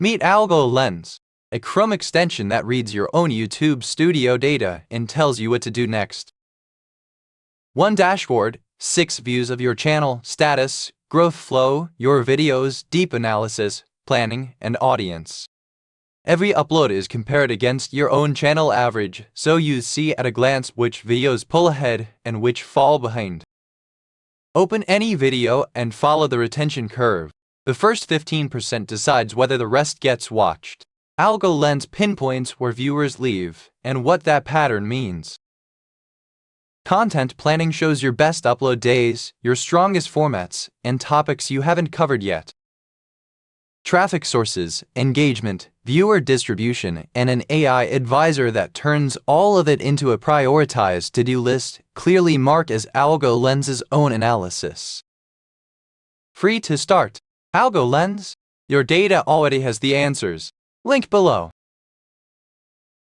Meet AlgoLens, a Chrome extension that reads your own YouTube Studio data and tells you what to do next. One dashboard, 6 views of your channel, status, growth flow, your videos, deep analysis, planning, and audience. Every upload is compared against your own channel average, so you see at a glance which videos pull ahead and which fall behind. Open any video and follow the retention curve. The first 15% decides whether the rest gets watched. AlgoLens pinpoints where viewers leave and what that pattern means. Content planning shows your best upload days, your strongest formats, and topics you haven't covered yet. Traffic sources, engagement, viewer distribution, and an AI advisor that turns all of it into a prioritized to-do list clearly mark as AlgoLens's own analysis. Free to start. AlgoLens, your data already has the answers. Link below.